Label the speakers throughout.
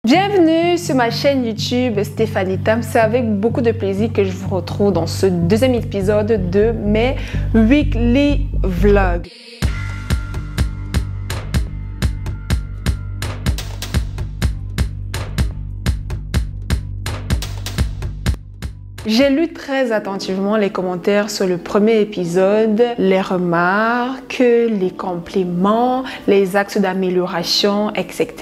Speaker 1: Bienvenue sur ma chaîne YouTube Stéphanie Tam. C'est avec beaucoup de plaisir que je vous retrouve dans ce deuxième épisode de mes weekly vlogs. J'ai lu très attentivement les commentaires sur le premier épisode, les remarques, les compliments, les axes d'amélioration, etc.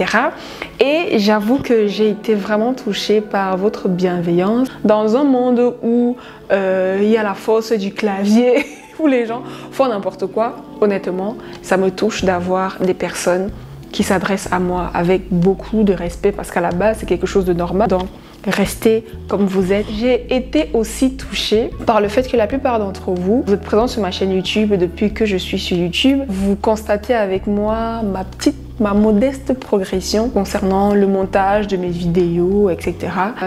Speaker 1: Et j'avoue que j'ai été vraiment touchée par votre bienveillance. Dans un monde où il y a la force du clavier, où les gens font n'importe quoi, honnêtement, ça me touche d'avoir des personnes qui s'adressent à moi avec beaucoup de respect parce qu'à la base, c'est quelque chose de normal. Donc, restez comme vous êtes. J'ai été aussi touchée par le fait que la plupart d'entre vous, vous êtes présents sur ma chaîne YouTube depuis que je suis sur YouTube. Vous constatez avec moi ma modeste progression concernant le montage de mes vidéos, etc.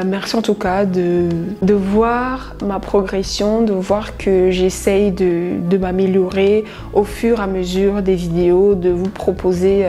Speaker 1: Merci en tout cas de voir ma progression, de voir que j'essaye de m'améliorer au fur et à mesure des vidéos, de vous proposer,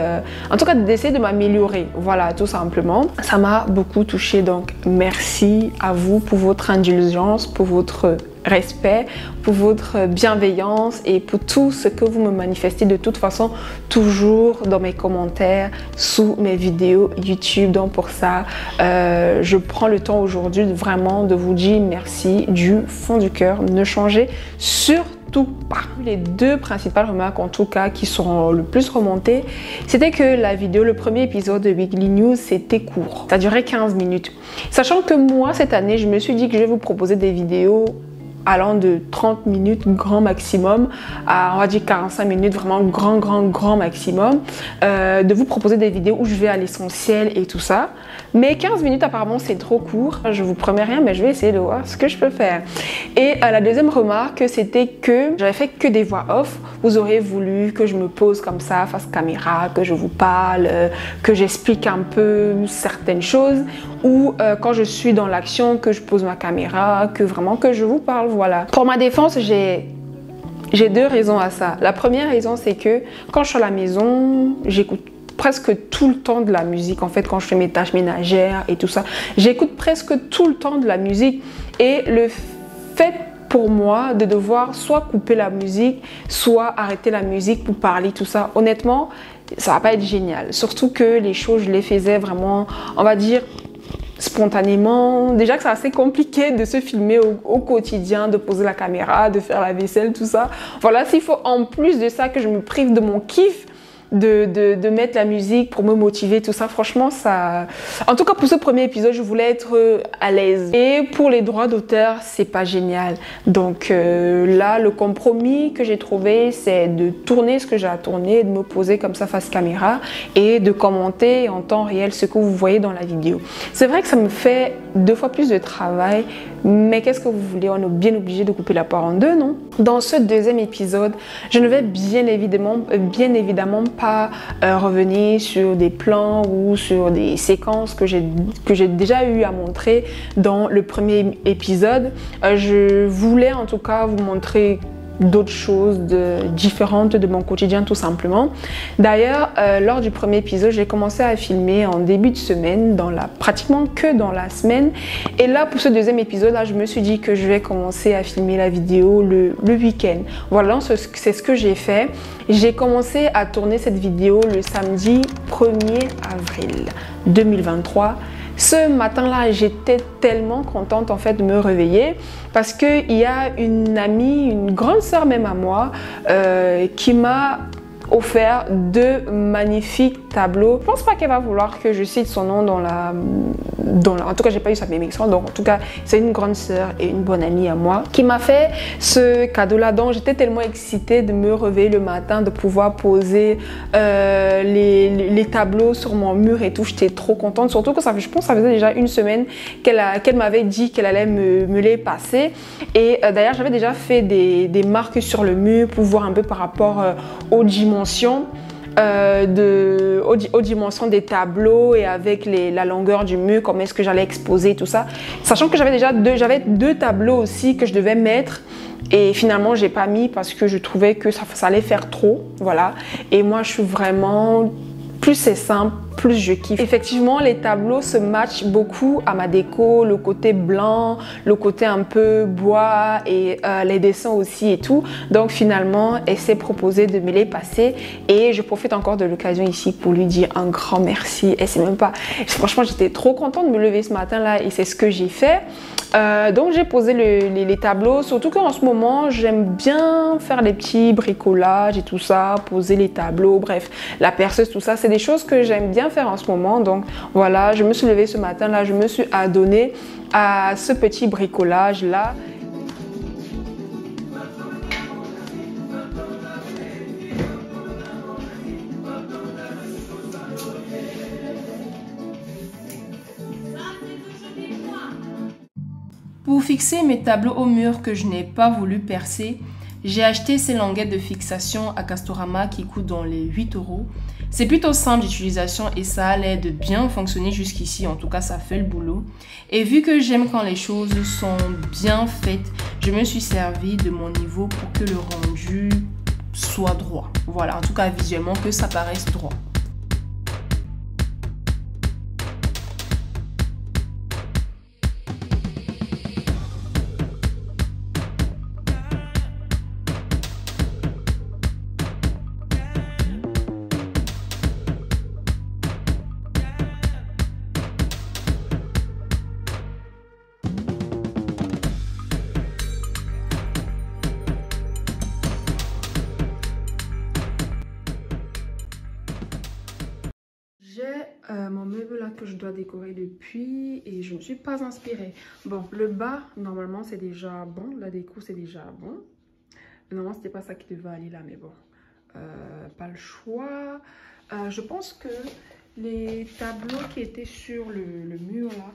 Speaker 1: en tout cas d'essayer de m'améliorer, voilà, tout simplement. Ça m'a beaucoup touchée, donc merci à vous pour votre indulgence, pour votre respect, pour votre bienveillance et pour tout ce que vous me manifestez de toute façon toujours dans mes commentaires sous mes vidéos YouTube. Donc pour ça je prends le temps aujourd'hui vraiment de vous dire merci du fond du cœur. Ne changez surtout pas. Les deux principales remarques en tout cas qui sont le plus remontées, c'était que la vidéo, le premier épisode de Weekly News, c'était court, ça durait 15 minutes, sachant que moi cette année je me suis dit que je vais vous proposer des vidéos allant de 30 minutes grand maximum à, on va dire, 45 minutes, vraiment grand maximum, de vous proposer des vidéos où je vais à l'essentiel et tout ça. Mais 15 minutes apparemment c'est trop court, je vous promets rien mais je vais essayer de voir ce que je peux faire. Et la deuxième remarque, c'était que j'avais fait que des voix off. Vous auriez voulu que je me pose comme ça face caméra, que je vous parle, que j'explique un peu certaines choses, ou quand je suis dans l'action, que je pose ma caméra, que vraiment que je vous parle, voilà. Pour ma défense, j'ai deux raisons à ça. La première raison, c'est que quand je suis à la maison, j'écoute presque tout le temps de la musique. En fait, quand je fais mes tâches ménagères et tout ça, j'écoute presque tout le temps de la musique. Et le fait pour moi de devoir soit couper la musique, soit arrêter la musique pour parler, tout ça, honnêtement, ça va pas être génial. Surtout que les choses, je les faisais vraiment, on va dire, spontanément. Déjà que c'est assez compliqué de se filmer au quotidien, de poser la caméra, de faire la vaisselle, tout ça. Voilà, s'il faut en plus de ça que je me prive de mon kiff, de mettre la musique pour me motiver, tout ça, franchement ça... En tout cas pour ce premier épisode, je voulais être à l'aise. Et pour les droits d'auteur, c'est pas génial. Donc là, le compromis que j'ai trouvé, c'est de tourner ce que j'ai à tourner, de me poser comme ça face caméra et de commenter en temps réel ce que vous voyez dans la vidéo. C'est vrai que ça me fait 2 fois plus de travail, mais qu'est-ce que vous voulez, on est bien obligé de couper la part en deux, non? Dans ce deuxième épisode, je ne vais bien évidemment pas revenir sur des plans ou sur des séquences que j'ai déjà eu à montrer dans le premier épisode. Je voulais en tout cas vous montrer d'autres choses différentes de mon quotidien tout simplement. D'ailleurs, lors du premier épisode, j'ai commencé à filmer en début de semaine, pratiquement que dans la semaine. Et là, pour ce deuxième épisode, là, je me suis dit que je vais commencer à filmer la vidéo le week-end. Voilà, c'est ce que j'ai fait. J'ai commencé à tourner cette vidéo le samedi 1er avril 2023. Ce matin-là, j'étais tellement contente en fait de me réveiller parce qu'il y a une amie, une grande sœur même à moi, qui m'a offert 2 magnifiques tableaux. Je pense pas qu'elle va vouloir que je cite son nom dans la... En tout cas, j'ai pas eu sa même expression. Donc, en tout cas, c'est une grande sœur et une bonne amie à moi qui m'a fait ce cadeau-là. Donc, j'étais tellement excitée de me réveiller le matin, de pouvoir poser les tableaux sur mon mur et tout. J'étais trop contente. Surtout que je pense que ça faisait déjà 1 semaine qu'elle m'avait dit qu'elle allait me les passer. Et d'ailleurs, j'avais déjà fait des marques sur le mur pour voir un peu par rapport aux dimensions. Aux dimensions des tableaux et avec la longueur du mur, comment est-ce que j'allais exposer tout ça, sachant que j'avais deux tableaux aussi que je devais mettre et finalement j'ai pas mis parce que je trouvais que ça allait faire trop, voilà. Et moi je suis vraiment plus c'est simple, plus je kiffe. Effectivement, les tableaux se matchent beaucoup à ma déco, le côté blanc, le côté un peu bois et les dessins aussi et tout. Donc finalement, elle s'est proposé de me les passer et je profite encore de l'occasion ici pour lui dire un grand merci. Et c'est même pas... Franchement, j'étais trop contente de me lever ce matin là et c'est ce que j'ai fait. Donc j'ai posé les tableaux, surtout qu'en ce moment j'aime bien faire les petits bricolages et tout ça, poser les tableaux, bref, la perceuse, tout ça, c'est des choses que j'aime bien faire en ce moment. Donc voilà, je me suis levée ce matin là, je me suis adonnée à ce petit bricolage là.
Speaker 2: Pour fixer mes tableaux au mur que je n'ai pas voulu percer, j'ai acheté ces languettes de fixation à Castorama qui coûtent dans les 8 €. C'est plutôt simple d'utilisation et ça a l'air de bien fonctionner jusqu'ici, en tout cas ça fait le boulot. Et vu que j'aime quand les choses sont bien faites, je me suis servi de mon niveau pour que le rendu soit droit. Voilà, en tout cas visuellement que ça paraisse droit.
Speaker 1: J'ai mon meuble là que je dois décorer depuis et je ne me suis pas inspirée. Bon, le bas, normalement, c'est déjà bon. La déco, c'est déjà bon. Normalement, c'était pas ça qui devait aller là, mais bon, pas le choix. Je pense que les tableaux qui étaient sur le mur là,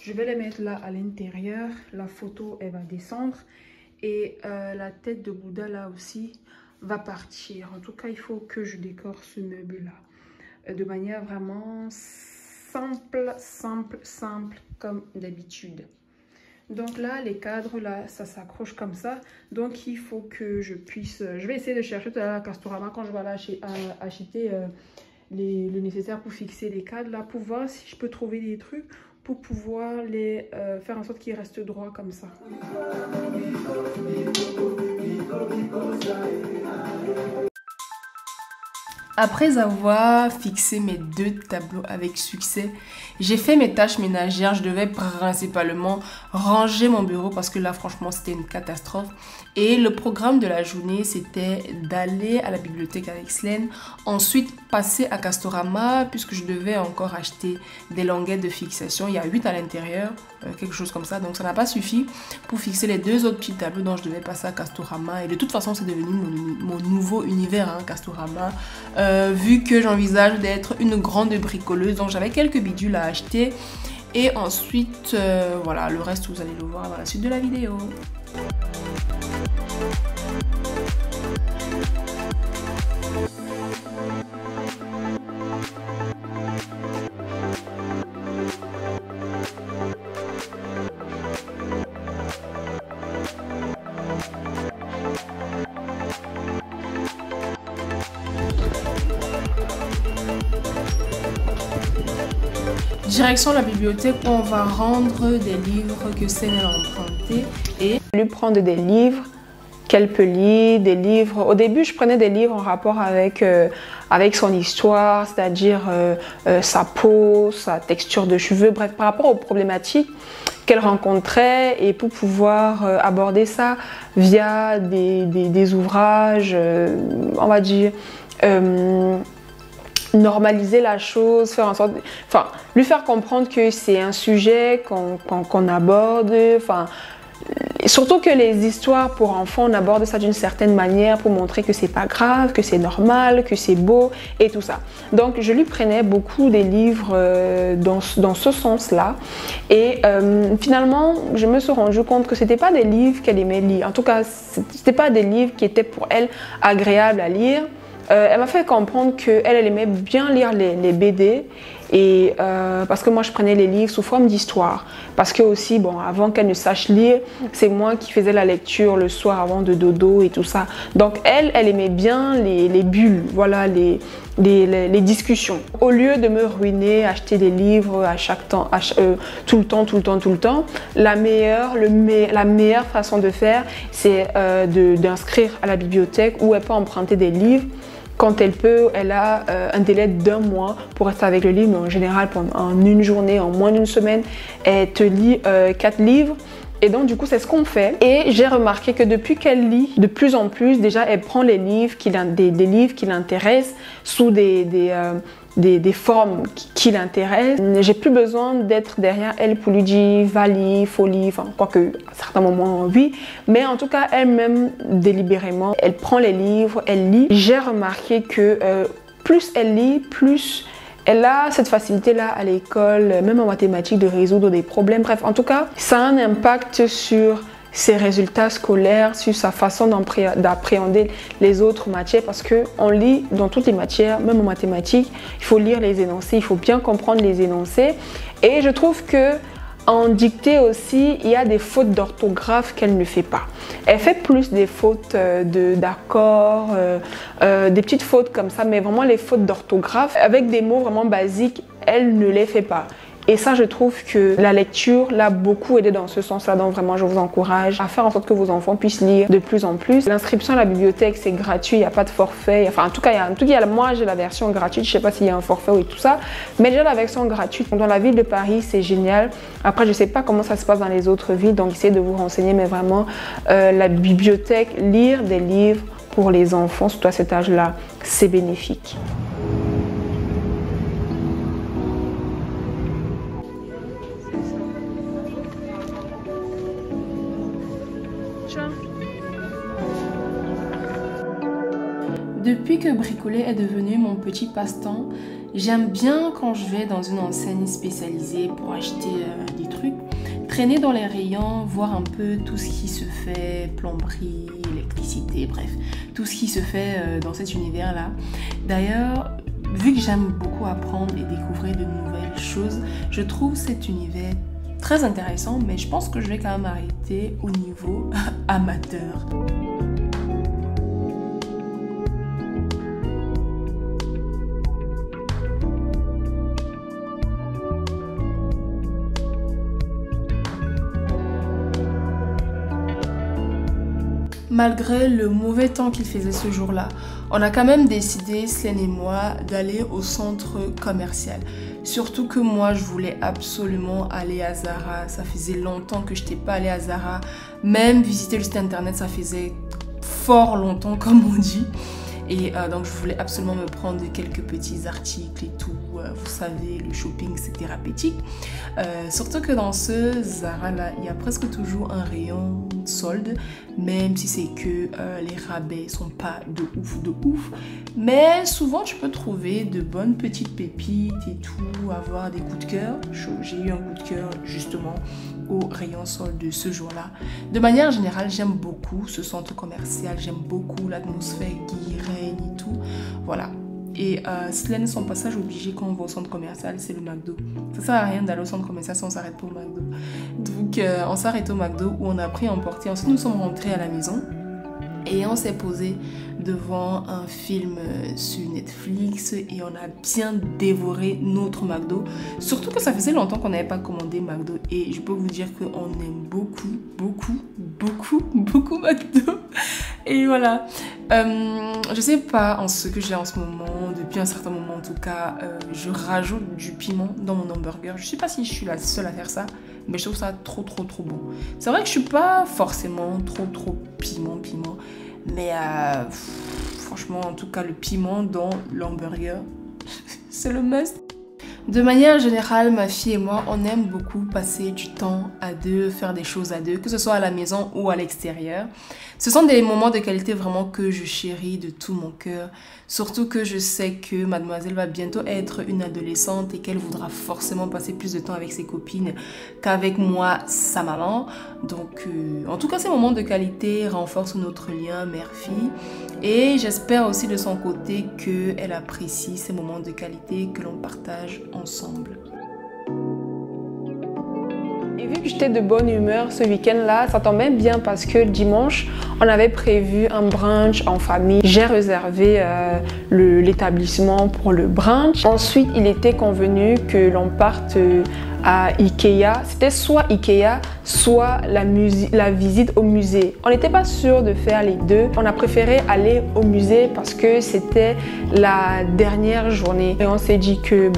Speaker 1: je vais les mettre là à l'intérieur. La photo, elle va descendre. Et la tête de Bouddha là aussi va partir. En tout cas, il faut que je décore ce meuble là de manière vraiment simple, comme d'habitude. Donc là, les cadres, là, ça s'accroche comme ça. Donc, il faut que je puisse... Je vais essayer de chercher tout à l'heure à Castorama quand je vais aller acheter le nécessaire pour fixer les cadres, là, pour voir si je peux trouver des trucs pour pouvoir les faire en sorte qu'ils restent droits comme ça.
Speaker 2: Après avoir fixé mes 2 tableaux avec succès, j'ai fait mes tâches ménagères. Je devais principalement ranger mon bureau parce que là, franchement, c'était une catastrophe. Et le programme de la journée, c'était d'aller à la bibliothèque avec Slaine, ensuite passer à Castorama puisque je devais encore acheter des languettes de fixation. Il y a 8 à l'intérieur, quelque chose comme ça. Donc, ça n'a pas suffi pour fixer les 2 autres petits tableaux dont je devais passer à Castorama. Et de toute façon, c'est devenu mon nouveau univers, hein, Castorama. Vu que j'envisage d'être une grande bricoleuse, donc j'avais quelques bidules à acheter et ensuite voilà, le reste vous allez le voir dans la suite de la vidéo. Direction la bibliothèque où on va rendre des livres que Slaine a empruntés et
Speaker 1: lui prendre des livres qu'elle peut lire, des livres. Au début, je prenais des livres en rapport avec son histoire, c'est-à-dire sa peau, sa texture de cheveux, bref, par rapport aux problématiques qu'elle rencontrait et pour pouvoir aborder ça via des ouvrages, on va dire, normaliser la chose, faire en sorte, enfin, lui faire comprendre que c'est un sujet qu'on aborde, enfin, surtout que les histoires pour enfants, on aborde ça d'une certaine manière pour montrer que c'est pas grave, que c'est normal, que c'est beau et tout ça. Donc, je lui prenais beaucoup des livres dans ce sens-là. Et finalement, je me suis rendu compte que c'était pas des livres qu'elle aimait lire. En tout cas, c'était pas des livres qui étaient pour elle agréables à lire. Elle m'a fait comprendre qu'elle aimait bien lire les BD Et parce que moi, je prenais les livres sous forme d'histoire. Parce que aussi, bon, avant qu'elle ne sache lire, c'est moi qui faisais la lecture le soir avant de dodo et tout ça. Donc elle aimait bien les bulles, voilà, les discussions. Au lieu de me ruiner, acheter des livres à chaque temps, tout le temps, la meilleure façon de faire, c'est d'inscrire à la bibliothèque où elle peut emprunter des livres. Quand elle peut, elle a un délai d'1 mois pour rester avec le livre, mais en général, en une journée, en moins d'une semaine, elle te lit 4 livres. Et donc, du coup, c'est ce qu'on fait. Et j'ai remarqué que depuis qu'elle lit, de plus en plus, déjà, elle prend les livres des livres qui l'intéressent sous des formes qui l'intéressent. J'ai plus besoin d'être derrière elle pour lui dire va lire, faut lire, enfin, quoique à certains moments, oui. Mais en tout cas, elle-même, délibérément, elle prend les livres, elle lit. J'ai remarqué que plus elle lit, plus elle a cette facilité-là à l'école, même en mathématiques, de résoudre des problèmes. Bref, en tout cas, ça a un impact sur ses résultats scolaires, sur sa façon d'appréhender les autres matières, parce qu'on lit dans toutes les matières, même en mathématiques, il faut lire les énoncés, il faut bien comprendre les énoncés. Et je trouve que en dictée aussi, il y a des fautes d'orthographe qu'elle ne fait pas. Elle fait plus des fautes d'accords, des petites fautes comme ça, mais vraiment les fautes d'orthographe, avec des mots vraiment basiques, elle ne les fait pas. Et ça, je trouve que la lecture l'a beaucoup aidé dans ce sens-là. Donc vraiment, je vous encourage à faire en sorte que vos enfants puissent lire de plus en plus. L'inscription à la bibliothèque, c'est gratuit, il n'y a pas de forfait. Enfin, en tout cas, moi, j'ai la version gratuite. Je ne sais pas s'il y a un forfait ou tout ça. Mais déjà, la version gratuite. Dans la ville de Paris, c'est génial. Après, je ne sais pas comment ça se passe dans les autres villes. Donc, essayez de vous renseigner. Mais vraiment, la bibliothèque, lire des livres pour les enfants, surtout à cet âge-là, c'est bénéfique.
Speaker 2: Depuis que bricoler est devenu mon petit passe-temps, j'aime bien quand je vais dans une enseigne spécialisée pour acheter des trucs, traîner dans les rayons, voir un peu tout ce qui se fait, plomberie, électricité, bref, tout ce qui se fait dans cet univers-là. D'ailleurs, vu que j'aime beaucoup apprendre et découvrir de nouvelles choses, je trouve cet univers très intéressant, mais je pense que je vais quand même arrêter au niveau amateur. Malgré le mauvais temps qu'il faisait ce jour-là, on a quand même décidé, Célène et moi, d'aller au centre commercial. Surtout que moi, je voulais absolument aller à Zara. Ça faisait longtemps que je n'étais pas allée à Zara. Même visiter le site internet, ça faisait fort longtemps, comme on dit. Et donc, je voulais absolument me prendre quelques petits articles et tout. Vous savez, le shopping, c'est thérapeutique. Surtout que dans ce Zara-là, il y a presque toujours un rayon solde, même si c'est que les rabais sont pas de ouf. Mais souvent, tu peux trouver de bonnes petites pépites et tout, avoir des coups de cœur. J'ai eu un coup de cœur, justement, au rayon solde de ce jour-là. De manière générale, j'aime beaucoup ce centre commercial. J'aime beaucoup l'atmosphère qui règne et tout. Voilà. Et Célène, son passage obligé quand on va au centre commercial, c'est le McDo. Ça sert à rien d'aller au centre commercial si on s'arrête pas au McDo. Donc, on s'arrête au McDo où on a pris à emporter. Ensuite, nous sommes rentrés à la maison et on s'est posé devant un film sur Netflix et on a bien dévoré notre McDo. Surtout que ça faisait longtemps qu'on n'avait pas commandé McDo et je peux vous dire qu'on aime beaucoup McDo. Et voilà. Je sais pas en ce que j'ai en ce moment, depuis un certain moment en tout cas, je rajoute du piment dans mon hamburger. Je sais pas si je suis la seule à faire ça, mais je trouve ça trop bon. C'est vrai que je suis pas forcément trop piment, mais franchement en tout cas le piment dans l'hamburger, c'est le must. De manière générale, ma fille et moi, on aime beaucoup passer du temps à deux, faire des choses à deux, que ce soit à la maison ou à l'extérieur. Ce sont des moments de qualité vraiment que je chéris de tout mon cœur. Surtout que je sais que mademoiselle va bientôt être une adolescente et qu'elle voudra forcément passer plus de temps avec ses copines qu'avec moi, sa maman. Donc, en tout cas, ces moments de qualité renforcent notre lien mère-fille. Et j'espère aussi de son côté qu'elle apprécie ces moments de qualité que l'on partage ensemble.
Speaker 1: Et vu que j'étais de bonne humeur ce week-end-là, ça tombait bien parce que dimanche, on avait prévu un brunch en famille. J'ai réservé l'établissement pour le brunch. Ensuite, il était convenu que l'on parte à Ikea. C'était soit Ikea, soit la visite au musée. On n'était pas sûr de faire les deux. On a préféré aller au musée parce que c'était la dernière journée. Et on s'est dit que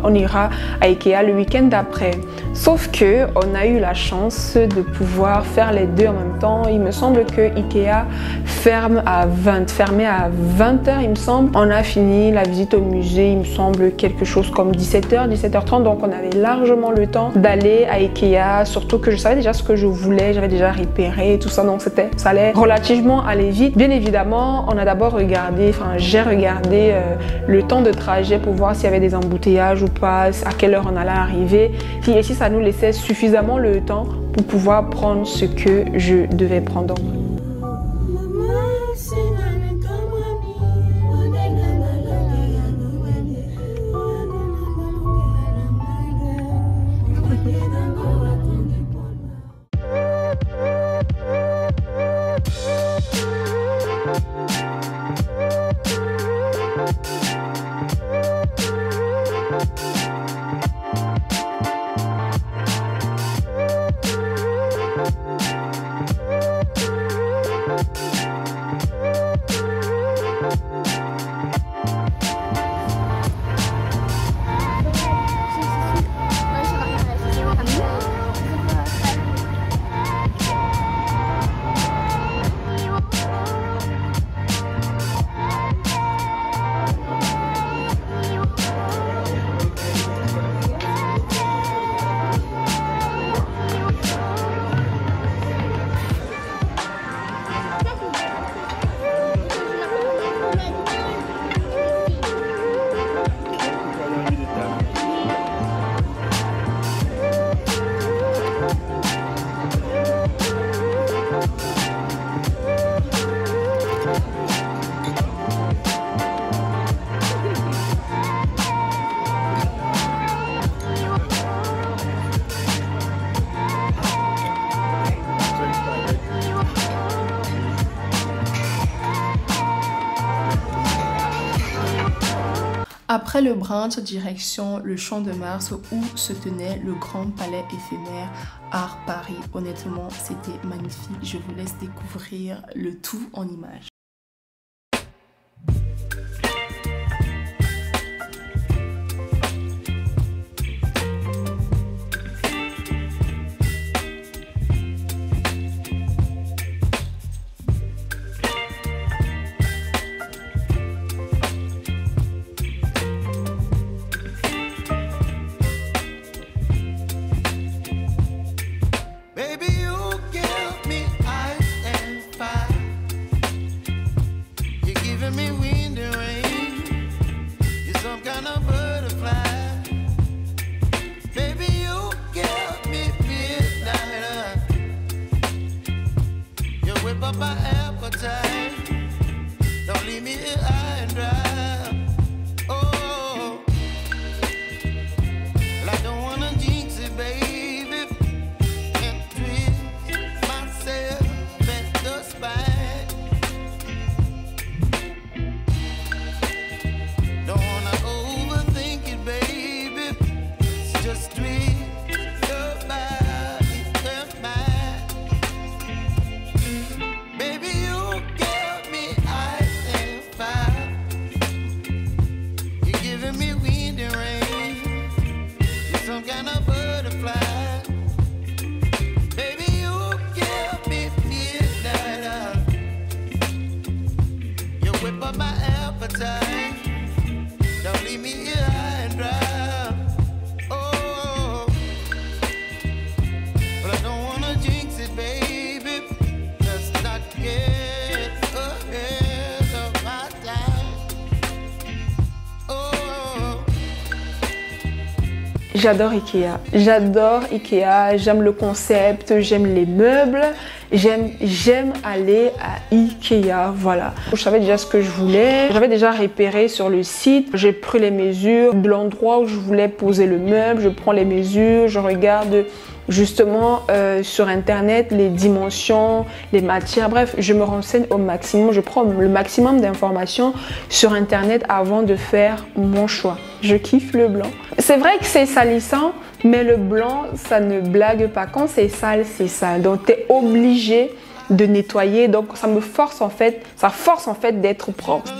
Speaker 1: on ira à Ikea le week-end d'après. Sauf que on a eu la chance de pouvoir faire les deux en même temps. Il me semble que Ikea fermait à 20h, il me semble. On a fini la visite au musée, il me semble quelque chose comme 17h, 17h30. Donc on avait largement le temps d'aller à Ikea, surtout que je savais déjà ce que je voulais, j'avais déjà repéré tout ça, donc ça allait relativement aller vite. Bien évidemment, on a d'abord regardé, j'ai regardé le temps de trajet pour voir s'il y avait des embouteillages ou pas, à quelle heure on allait arriver, et si ça nous laissait suffisamment le temps pour pouvoir prendre ce que je devais prendre.
Speaker 2: Après le brunch, direction le Champ de Mars où se tenait le Grand Palais éphémère Art Paris. Honnêtement, c'était magnifique. Je vous laisse découvrir le tout en images.
Speaker 1: J'adore Ikea, j'aime le concept, j'aime les meubles, J'aime aller à Ikea, voilà. Je savais déjà ce que je voulais. J'avais déjà repéré sur le site. J'ai pris les mesures de l'endroit où je voulais poser le meuble. Je prends les mesures, je regarde justement sur internet les dimensions, les matières, bref, je me renseigne au maximum, je prends le maximum d'informations sur internet avant de faire mon choix. Je kiffe le blanc. C'est vrai que c'est salissant, mais le blanc, ça ne blague pas. Quand c'est sale, c'est sale. Donc tu es obligé de nettoyer. Donc ça force en fait d'être propre.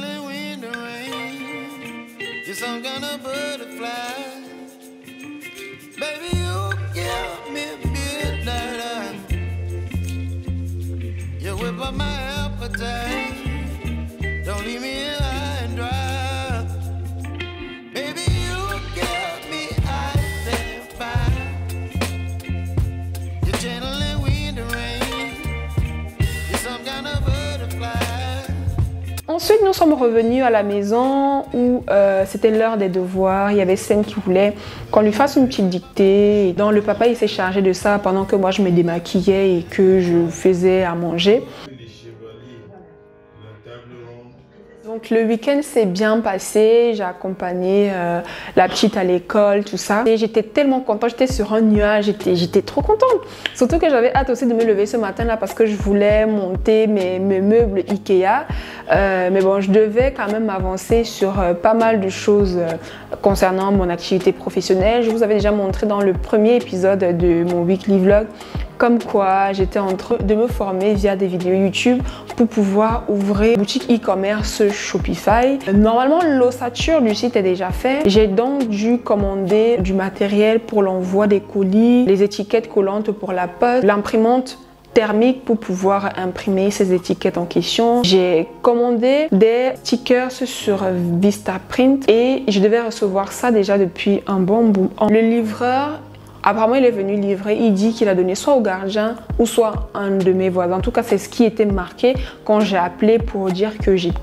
Speaker 1: Ensuite, nous sommes revenus à la maison où c'était l'heure des devoirs. Il y avait Sen qui voulait qu'on lui fasse une petite dictée. Donc le papa, il s'est chargé de ça pendant que moi, je me démaquillais et que je faisais à manger. Donc le week-end s'est bien passé, j'ai accompagné la petite à l'école, tout ça. Et j'étais tellement contente, j'étais sur un nuage, j'étais trop contente. Surtout que j'avais hâte aussi de me lever ce matin là parce que je voulais monter mes meubles Ikea. Mais bon, je devais quand même avancer sur pas mal de choses concernant mon activité professionnelle. Je vous avais déjà montré dans le premier épisode de mon weekly vlog comme quoi j'étais en train de me former via des vidéos YouTube pour pouvoir ouvrir une boutique e-commerce Shopify. Normalement, l'ossature du site est déjà faite. J'ai donc dû commander du matériel pour l'envoi des colis, les étiquettes collantes pour la poste, l'imprimante thermique pour pouvoir imprimer ces étiquettes en question. J'ai commandé des stickers sur Vistaprint et je devais recevoir ça déjà depuis un bon bout. Le livreur, apparemment, il est venu livrer. Il dit qu'il a donné soit au gardien ou soit un de mes voisins. En tout cas, c'est ce qui était marqué quand j'ai appelé pour dire que j'ai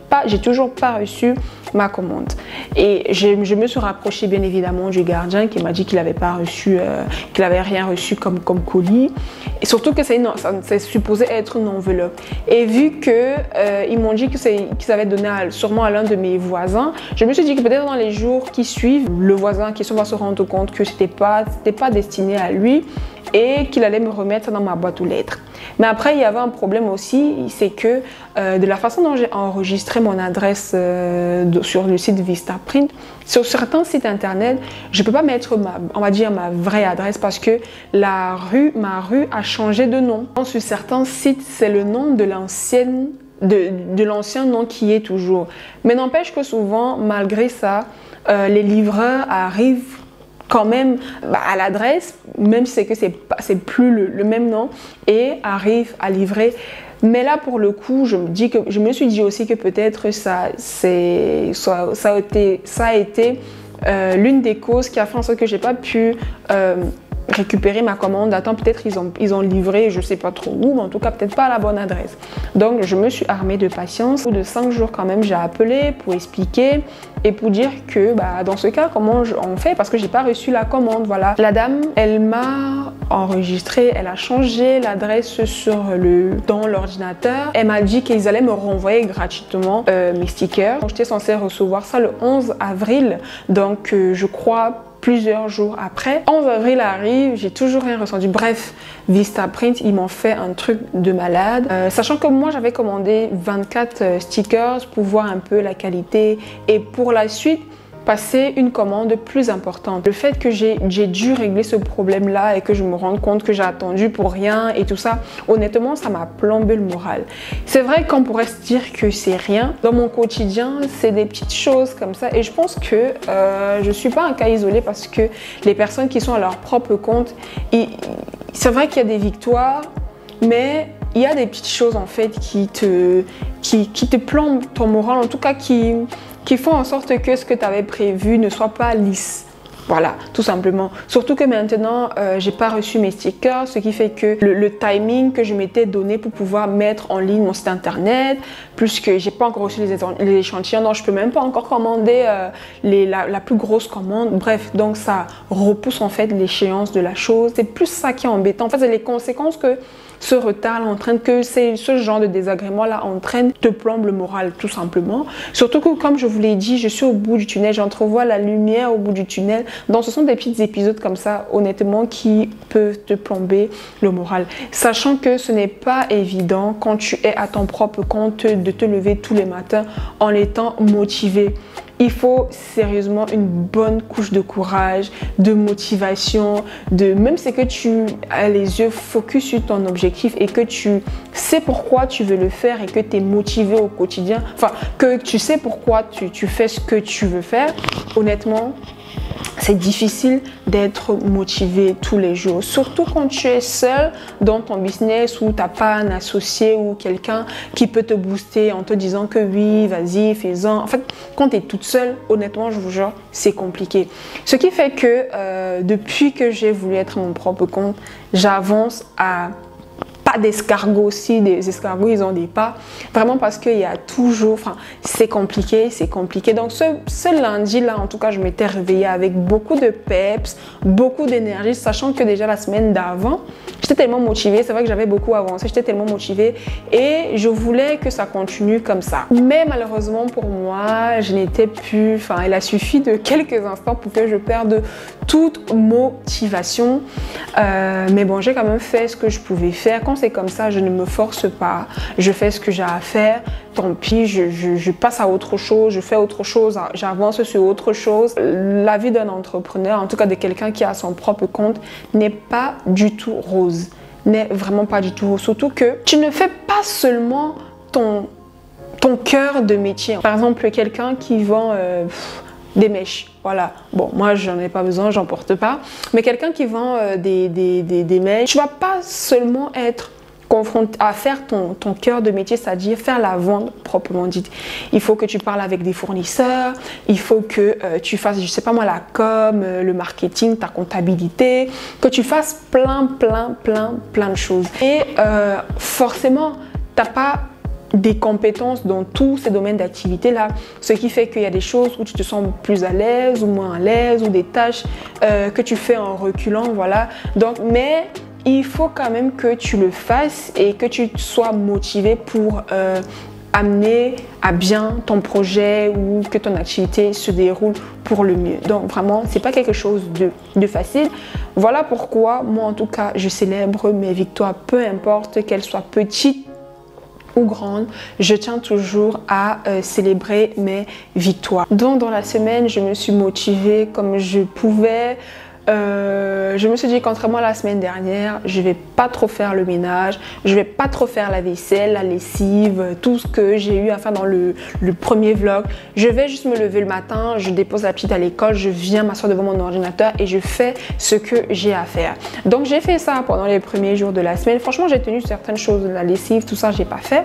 Speaker 1: toujours pas reçu ma commande. Et je me suis rapprochée bien évidemment du gardien qui m'a dit qu'il n'avait pas reçu, qu'il n'avait rien reçu comme colis. Et surtout que c'est supposé être une enveloppe. Et vu que ils m'ont dit qu'ils avaient donné sûrement à l'un de mes voisins, je me suis dit que peut-être dans les jours qui suivent, le voisin en question va se rendre compte que c'était pas destiné à lui et qu'il allait me remettre dans ma boîte aux lettres. Mais après, il y avait un problème aussi, c'est que de la façon dont j'ai enregistré mon adresse sur le site Vistaprint, sur certains sites internet, je ne peux pas mettre on va dire ma vraie adresse parce que ma rue a changé de nom. Sur certains sites, c'est le nom de l'ancien nom qui est toujours. Mais n'empêche que souvent, malgré ça, les livreurs arrivent quand même à l'adresse, même si c'est plus le même nom, et arrive à livrer. Mais là, pour le coup, je me suis dit aussi que peut-être ça a été l'une des causes qui a fait en sorte que j'ai pas pu récupérer ma commande. Attends, peut-être ils ont livré, je sais pas trop où, mais en tout cas peut-être pas à la bonne adresse. Donc je me suis armée de patience. Au bout de 5 jours quand même, j'ai appelé pour expliquer et pour dire que dans ce cas, comment on fait parce que j'ai pas reçu la commande. Voilà. La dame, elle m'a enregistré, elle a changé l'adresse dans l'ordinateur. Elle m'a dit qu'ils allaient me renvoyer gratuitement mes stickers. J'étais censée recevoir ça le 11 avril, donc je crois plusieurs jours après. 11 avril arrive, j'ai toujours rien ressenti. Bref, Vistaprint, ils m'ont fait un truc de malade. Sachant que moi, j'avais commandé 24 stickers pour voir un peu la qualité et pour la suite, passer une commande plus importante. Le fait que j'ai dû régler ce problème-là et que je me rende compte que j'ai attendu pour rien et tout ça, honnêtement, ça m'a plombé le moral. C'est vrai qu'on pourrait se dire que c'est rien. Dans mon quotidien, c'est des petites choses comme ça et je pense que je suis pas un cas isolé parce que les personnes qui sont à leur propre compte, c'est vrai qu'il y a des victoires, mais il y a des petites choses en fait qui te plombent ton moral, en tout cas qui font en sorte que ce que tu avais prévu ne soit pas lisse. Voilà, tout simplement. Surtout que maintenant, j'ai pas reçu mes stickers, ce qui fait que le timing que je m'étais donné pour pouvoir mettre en ligne mon site internet, plus que j'ai pas encore reçu les échantillons, donc je peux même pas encore commander la plus grosse commande. Bref, donc ça repousse en fait l'échéance de la chose. C'est plus ça qui est embêtant. En fait, c'est les conséquences que ce retard entraîne, que ce genre de désagrément là entraîne, te plombe le moral tout simplement. Surtout que comme je vous l'ai dit, je suis au bout du tunnel, j'entrevois la lumière au bout du tunnel. Donc ce sont des petits épisodes comme ça honnêtement qui peuvent te plomber le moral. Sachant que ce n'est pas évident quand tu es à ton propre compte de te lever tous les matins en étant motivé. Il faut sérieusement une bonne couche de courage, de motivation, même si que tu as les yeux focus sur ton objectif et que tu sais pourquoi tu veux le faire et que tu es motivé au quotidien, enfin que tu sais pourquoi tu fais ce que tu veux faire, honnêtement, c'est difficile d'être motivé tous les jours, surtout quand tu es seul dans ton business ou tu n'as pas un associé ou quelqu'un qui peut te booster en te disant que oui, vas-y, fais-en. En fait, quand tu es toute seule, honnêtement, je vous jure, c'est compliqué. Ce qui fait que depuis que j'ai voulu être mon propre compte, j'avance à pas d'escargots. Si des escargots, ils ont des pas. Vraiment parce qu'il y a toujours... Enfin, c'est compliqué, c'est compliqué. Donc, ce lundi-là, en tout cas, je m'étais réveillée avec beaucoup de peps, beaucoup d'énergie, sachant que déjà la semaine d'avant, j'étais tellement motivée. C'est vrai que j'avais beaucoup avancé. J'étais tellement motivée et je voulais que ça continue comme ça. Mais malheureusement pour moi, je n'étais plus... Enfin, il a suffi de quelques instants pour que je perde toute motivation. Mais bon, j'ai quand même fait ce que je pouvais faire. Quand c'est comme ça, je ne me force pas. Je fais ce que j'ai à faire. Tant pis, je passe à autre chose. Je fais autre chose. J'avance sur autre chose. La vie d'un entrepreneur, en tout cas de quelqu'un qui a son propre compte, n'est pas du tout rose. N'est vraiment pas du tout rose. Surtout que tu ne fais pas seulement ton cœur de métier. Par exemple, quelqu'un qui vend... des mèches, voilà. Bon, moi, j'en ai pas besoin, j'en porte pas. Mais quelqu'un qui vend des mèches, tu vas pas seulement être confronté à faire ton cœur de métier, c'est-à-dire faire la vente proprement dite. Il faut que tu parles avec des fournisseurs, il faut que tu fasses, je sais pas moi, la com, le marketing, ta comptabilité, que tu fasses plein de choses. Et forcément, t'as pas des compétences dans tous ces domaines d'activité là, ce qui fait qu'il y a des choses où tu te sens plus à l'aise ou moins à l'aise, ou des tâches que tu fais en reculant, voilà. Donc, mais il faut quand même que tu le fasses et que tu sois motivé pour amener à bien ton projet ou que ton activité se déroule pour le mieux. Donc vraiment, c'est pas quelque chose de facile. Voilà pourquoi moi en tout cas, je célèbre mes victoires, peu importe qu'elles soient petites ou grande, je tiens toujours à célébrer mes victoires. Donc dans la semaine, je me suis motivée comme je pouvais. Je me suis dit, contrairement à la semaine dernière, je vais pas trop faire le ménage, je vais pas trop faire la vaisselle, la lessive, tout ce que j'ai eu à faire dans le premier vlog. Je vais juste me lever le matin, je dépose la petite à l'école, je viens m'asseoir devant mon ordinateur et je fais ce que j'ai à faire. Donc j'ai fait ça pendant les premiers jours de la semaine. Franchement, j'ai tenu certaines choses, la lessive, tout ça, j'ai pas fait.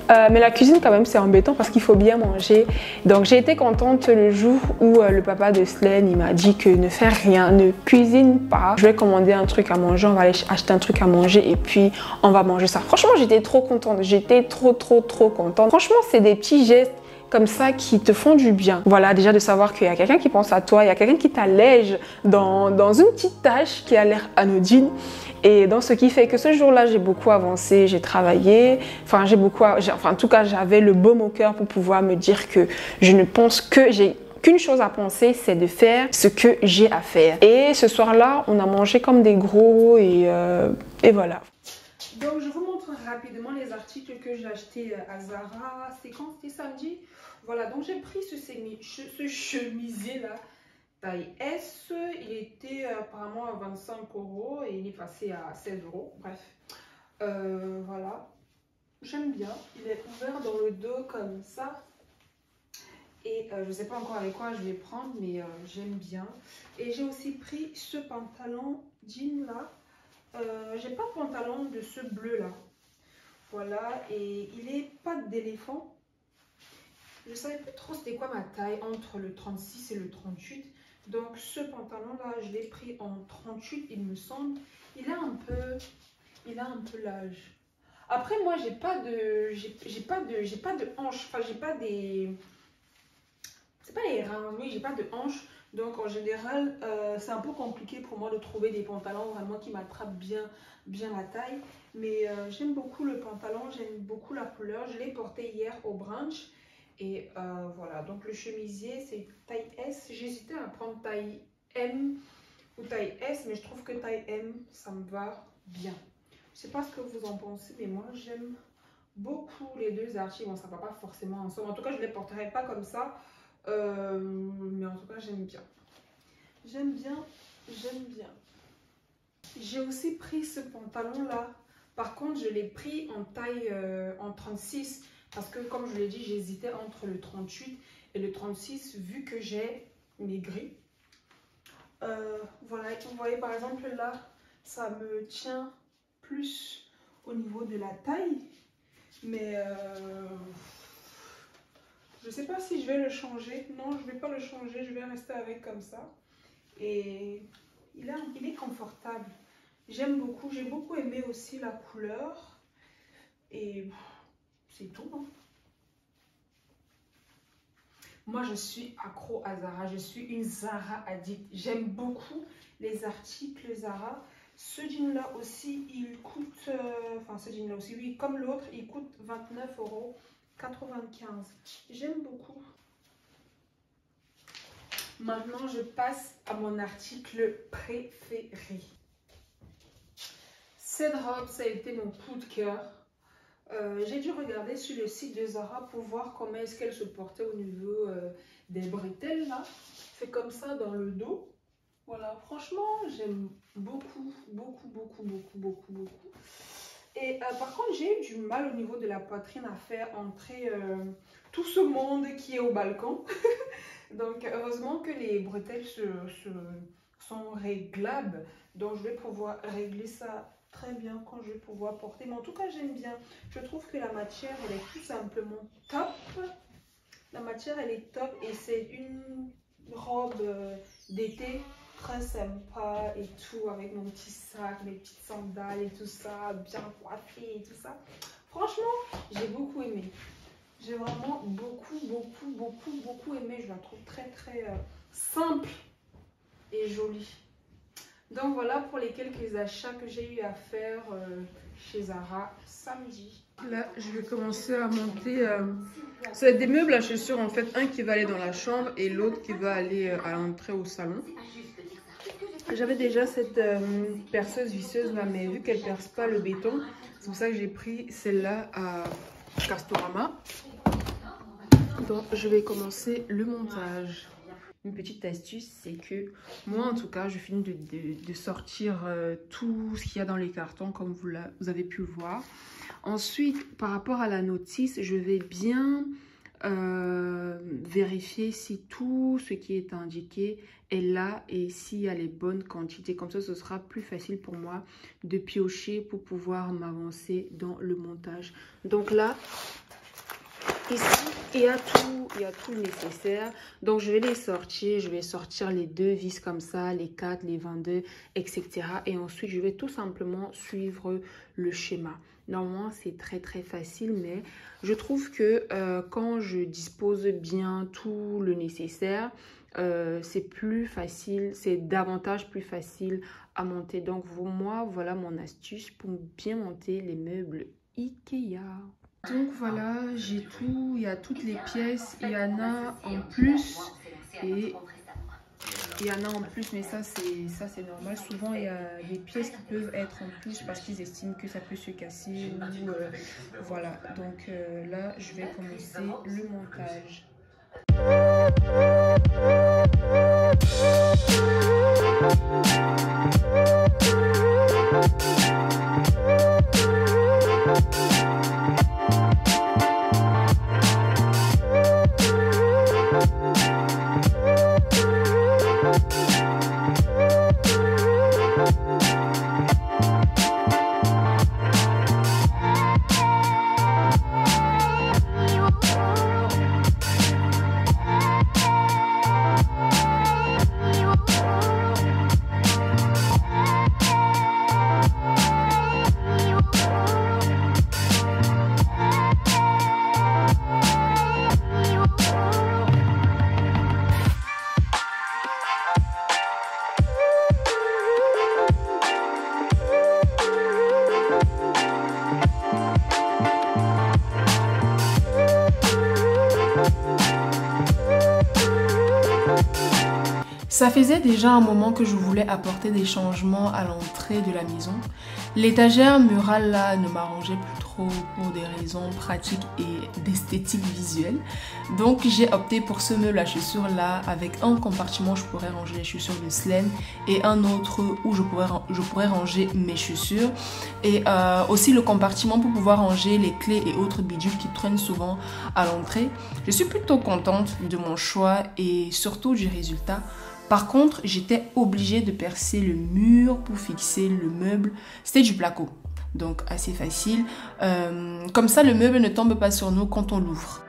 Speaker 1: Mais la cuisine quand même c'est embêtant parce qu'il faut bien manger. Donc j'ai été contente le jour où le papa de Slaine il m'a dit que ne fais rien, ne cuisine pas. Je vais commander un truc à manger, on va aller acheter un truc à manger et puis on va manger ça. Franchement j'étais trop contente, j'étais trop contente. Franchement c'est des petits gestes comme ça qui te font du bien. Voilà, déjà de savoir qu'il y a quelqu'un qui pense à toi, il y a quelqu'un qui t'allège dans une petite tâche qui a l'air anodine. Et donc, ce qui fait que ce jour-là, j'ai beaucoup avancé, j'ai travaillé. Enfin, en tout cas, j'avais le baume au cœur pour pouvoir me dire que je ne pense que j'ai qu'une chose à penser, c'est de faire ce que j'ai à faire. Et ce soir-là, on a mangé comme des gros et voilà. Donc, je vous montre rapidement les articles que j'ai achetés à Zara. C'est quand? C'était samedi. Voilà, donc j'ai pris ce chemisier-là. Taille S, il était apparemment à 25 € et il est passé à 16 €. Bref, voilà, j'aime bien. Il est ouvert dans le dos comme ça. Et je ne sais pas encore avec quoi je vais prendre, mais j'aime bien. Et j'ai aussi pris ce pantalon jean là. J'ai pas de pantalon de ce bleu là. Voilà, et il est pattes d'éléphant. Je savais plus trop c'était quoi ma taille entre le 36 et le 38. Donc ce pantalon là, je l'ai pris en 38 il me semble. Il a un peu l'âge. Après moi j'ai pas de hanches, enfin j'ai pas des, c'est pas les reins, oui j'ai pas de hanches. Donc en général c'est un peu compliqué pour moi de trouver des pantalons vraiment qui m'attrapent bien la taille. Mais j'aime beaucoup le pantalon, j'aime beaucoup la couleur. Je l'ai porté hier au brunch. Et voilà, donc le chemisier c'est taille S. J'hésitais à prendre taille M ou taille S, mais je trouve que taille M ça me va bien. Je sais pas ce que vous en pensez, mais moi j'aime beaucoup les deux articles. Bon, ça va pas forcément ensemble. En tout cas, je les porterai pas comme ça. Mais en tout cas, j'aime bien. J'aime bien. J'ai aussi pris ce pantalon là. Par contre, je l'ai pris en taille en 36. Parce que comme je l'ai dit, j'hésitais entre le 38 et le 36 vu que j'ai maigri. Voilà, vous voyez par exemple là, ça me tient plus au niveau de la taille. Mais je sais pas si je vais le changer. Non, je vais pas le changer, je vais rester avec comme ça. Et il est confortable. J'aime beaucoup, j'ai beaucoup aimé aussi la couleur. Et c'est tout, hein. Moi, je suis accro à Zara. Je suis une Zara addict. J'aime beaucoup les articles Zara. Ce jean-là aussi, il coûte... enfin, ce jean-là aussi, oui, comme l'autre, il coûte 29,95 €. J'aime beaucoup. Maintenant, je passe à mon article préféré. Cette robe, ça a été mon coup de cœur. J'ai dû regarder sur le site de Zara pour voir comment est-ce qu'elle se portait au niveau des bretelles là. C'est comme ça dans le dos. Voilà, franchement, j'aime beaucoup. Et par contre, j'ai eu du mal au niveau de la poitrine à faire entrer tout ce monde qui est au balcon. Donc, heureusement que les bretelles sont réglables. Donc, je vais pouvoir régler ça très bien quand je vais pouvoir porter. Mais en tout cas, j'aime bien. Je trouve que la matière, elle est tout simplement top. La matière, elle est top. Et c'est une robe d'été très sympa et tout. Avec mon petit sac, mes petites sandales et tout ça. Bien coiffée et tout ça. Franchement, j'ai beaucoup aimé. J'ai vraiment beaucoup aimé. Je la trouve très simple et jolie. Donc voilà pour les quelques achats que j'ai eu à faire chez Zara samedi. Là, je vais commencer à monter. Ça va être des meubles à chaussures en fait. Un qui va aller dans la chambre et l'autre qui va aller à l'entrée au salon. J'avais déjà cette perceuse visseuse là, mais vu qu'elle ne perce pas le béton, c'est pour ça que j'ai pris celle-là à Castorama. Donc je vais commencer le montage. Une petite astuce, c'est que moi en tout cas, je finis de sortir tout ce qu'il y a dans les cartons comme vous avez pu le voir. Ensuite, par rapport à la notice, je vais bien vérifier si tout ce qui est indiqué est là et s'il y a les bonnes quantités. Comme ça, ce sera plus facile pour moi de piocher pour pouvoir m'avancer dans le montage. Donc là, ici, il y a tout nécessaire. Donc, je vais les sortir. Je vais sortir les 2 vis comme ça, les 4, les 22, etc. Et ensuite, je vais tout simplement suivre le schéma. Normalement, c'est très facile, mais je trouve que quand je dispose bien tout le nécessaire, c'est plus facile, c'est davantage plus facile à monter. Donc, moi, voilà mon astuce pour bien monter les meubles IKEA. Donc voilà, j'ai tout, il y a toutes les pièces, il y en a en plus et il y en a en plus, mais ça c'est normal. Souvent il y a des pièces qui peuvent être en plus parce qu'ils estiment que ça peut se casser ou voilà. Donc là je vais commencer le montage.
Speaker 2: Ça faisait déjà un moment que je voulais apporter des changements à l'entrée de la maison. L'étagère murale là ne m'arrangeait plus trop pour des raisons pratiques et d'esthétique visuelle. Donc j'ai opté pour ce meuble à chaussures là avec un compartiment où je pourrais ranger les chaussures de Slène et un autre où je pourrais ranger mes chaussures. Et aussi le compartiment pour pouvoir ranger les clés et autres bidules qui traînent souvent à l'entrée. Je suis plutôt contente de mon choix et surtout du résultat. Par contre, j'étais obligée de percer le mur pour fixer le meuble. C'était du placo, donc assez facile. Comme ça, le meuble ne tombe pas sur nous quand on l'ouvre.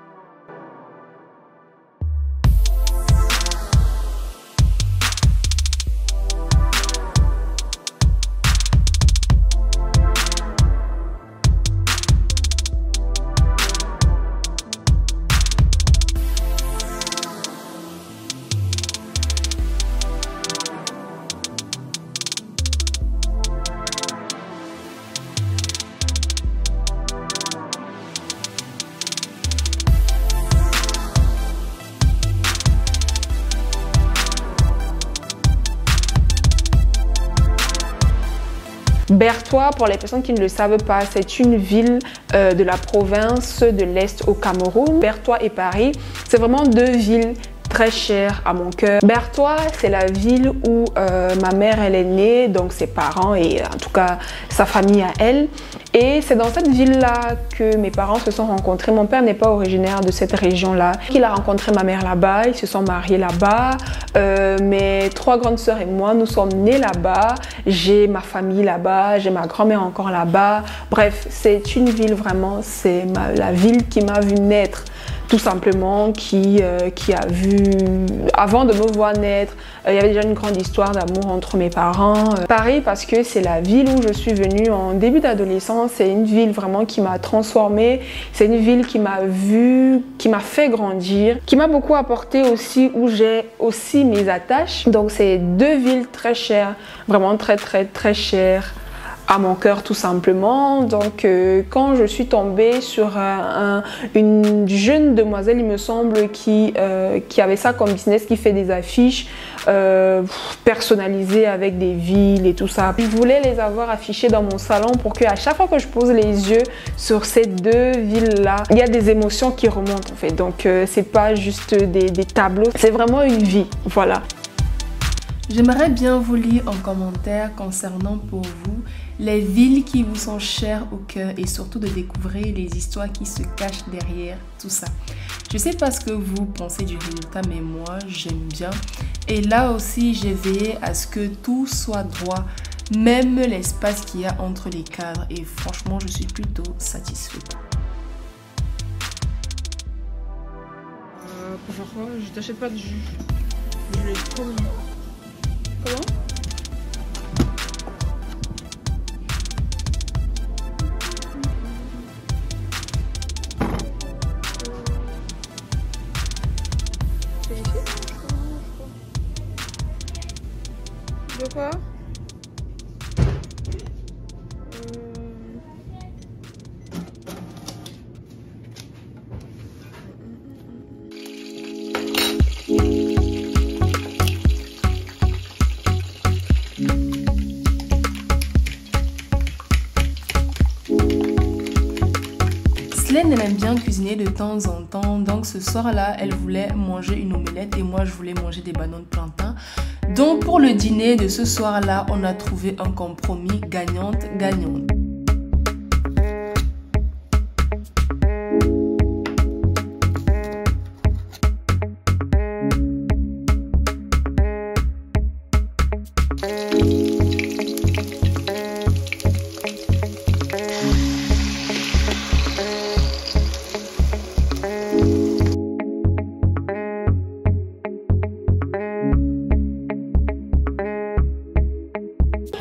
Speaker 1: Bertoua, pour les personnes qui ne le savent pas, c'est une ville de la province de l'Est au Cameroun. Bertoua et Paris, c'est vraiment deux villes très chères à mon cœur. Bertoua, c'est la ville où ma mère elle est née, donc ses parents et en tout cas sa famille à elle. Et c'est dans cette ville-là que mes parents se sont rencontrés. Mon père n'est pas originaire de cette région-là. Il a rencontré ma mère là-bas, ils se sont mariés là-bas. Mes trois grandes sœurs et moi, nous sommes nés là-bas. J'ai ma famille là-bas, j'ai ma grand-mère encore là-bas. Bref, c'est une ville vraiment, c'est la ville qui m'a vu naître. Tout simplement, qui a vu, avant de me voir naître, il y avait déjà une grande histoire d'amour entre mes parents. Paris, parce que c'est la ville où je suis venue en début d'adolescence, c'est une ville vraiment qui m'a transformée, c'est une ville qui m'a vue, qui m'a fait grandir, qui m'a beaucoup apporté aussi, où j'ai aussi mes attaches. Donc c'est deux villes très chères, vraiment très chères à mon cœur tout simplement. Donc quand je suis tombée sur une jeune demoiselle, il me semble, qui avait ça comme business, qui fait des affiches personnalisées avec des villes et tout ça. Je voulais les avoir affichées dans mon salon pour que à chaque fois que je pose les yeux sur ces deux villes là, il y a des émotions qui remontent en fait. Donc c'est pas juste des tableaux, c'est vraiment une vie, voilà.
Speaker 2: J'aimerais bien vous lire en commentaire concernant pour vous les villes qui vous sont chères au cœur et surtout de découvrir les histoires qui se cachent derrière tout ça. Je sais pas ce que vous pensez du résultat, mais moi j'aime bien. Et là aussi j'ai veillé à ce que tout soit droit, même l'espace qu'il y a entre les cadres, et franchement je suis plutôt satisfaite.
Speaker 1: Pourquoi je t'achète pas de jus? Je l'ai trop mis. Comment? De quoi?
Speaker 2: Slène aime bien cuisiner de temps en temps, donc ce soir-là, elle voulait manger une omelette et moi je voulais manger des bananes plantain. Donc pour le dîner de ce soir-là, on a trouvé un compromis gagnante-gagnante.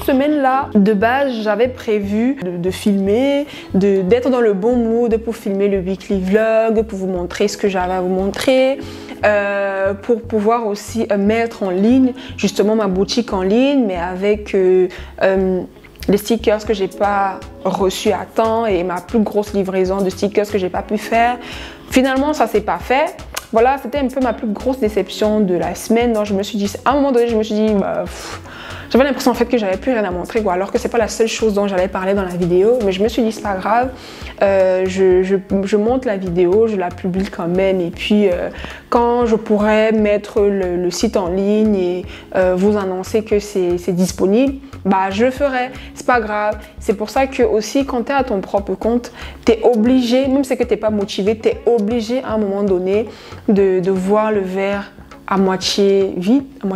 Speaker 1: Semaine-là, de base, j'avais prévu de filmer, d'être dans le bon mood pour filmer le weekly vlog, pour vous montrer ce que j'avais à vous montrer, pour pouvoir aussi mettre en ligne justement ma boutique en ligne, mais avec les stickers que j'ai pas reçus à temps et ma plus grosse livraison de stickers que j'ai pas pu faire. Finalement, ça s'est pas fait. voilà, c'était un peu ma plus grosse déception de la semaine. Donc je me suis dit, à un moment donné, je me suis dit, j'avais l'impression en fait que j'avais plus rien à montrer, quoi, alors que c'est pas la seule chose dont j'allais parler dans la vidéo. Mais je me suis dit, c'est pas grave, je monte la vidéo, je la publie quand même. Et puis quand je pourrai mettre le site en ligne et vous annoncer que c'est disponible, bah je le ferai, c'est pas grave. C'est pour ça que aussi quand tu es à ton propre compte, tu es obligé, même si que tu n'es pas motivé, tu es obligé à un moment donné de voir le verre à moitié vide, à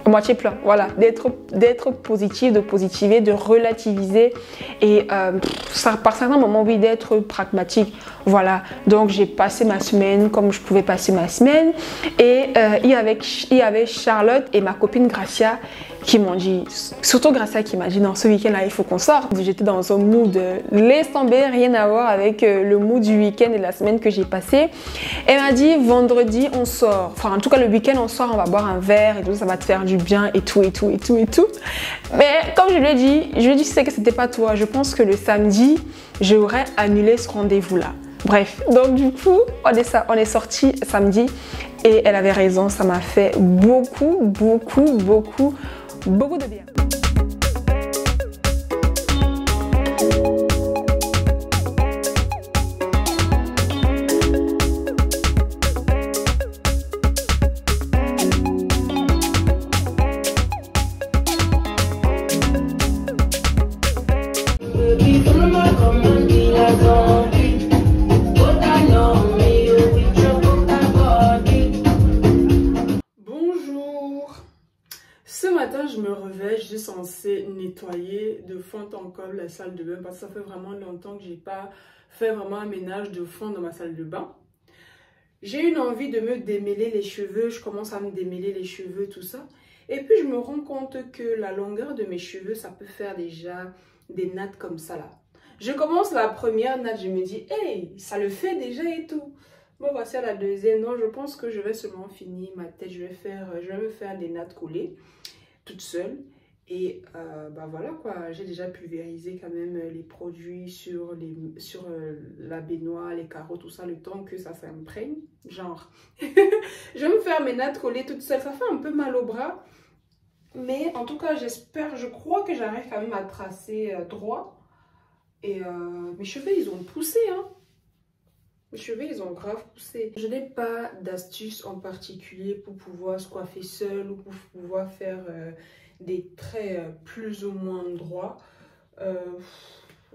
Speaker 1: moitié plein, voilà, d'être positif, de positiver, de relativiser et par certains moments, oui, d'être pragmatique, voilà. Donc j'ai passé ma semaine comme je pouvais passer ma semaine et il y avait Charlotte et ma copine Gracia qui m'ont dit, surtout Gracia qui m'a dit, non, ce week-end là il faut qu'on sorte. J'étais dans un mood, laisse tomber, rien à voir avec le mood du week-end et de la semaine que j'ai passé. Elle m'a dit, vendredi on sort, enfin en tout cas le week-end on sort, on va boire un verre et tout, ça va te faire du bien et tout et tout et tout et tout. Mais comme je lui ai dit, c'est que c'était pas toi, je pense que le samedi j'aurais annulé ce rendez-vous là. Bref, donc du coup on est sorti samedi et elle avait raison, ça m'a fait beaucoup de bien.
Speaker 2: Je me réveille, je suis censée nettoyer de fond en comble la salle de bain parce que ça fait vraiment longtemps que j'ai pas fait vraiment un ménage de fond dans ma salle de bain. J'ai une envie de me démêler les cheveux, je commence à me démêler les cheveux, tout ça. Et puis je me rends compte que la longueur de mes cheveux, ça peut faire déjà des nattes comme ça là. Je commence la première natte, je me dis, hey, ça le fait déjà et tout. Bon, voici à la deuxième. Non, je pense que je vais seulement finir ma tête, je vais me faire des nattes collées toute seule et bah voilà quoi, j'ai déjà pulvérisé quand même les produits sur la baignoire, les carreaux, tout ça, le temps que ça s'imprègne, genre je vais me faire mes nattes collées toute seule, ça fait un peu mal au bras mais en tout cas je crois que j'arrive quand même à tracer droit et mes cheveux ils ont poussé hein. Mes cheveux, ils ont grave poussé. Je n'ai pas d'astuce en particulier pour pouvoir se coiffer seule ou pour pouvoir faire des traits plus ou moins droits.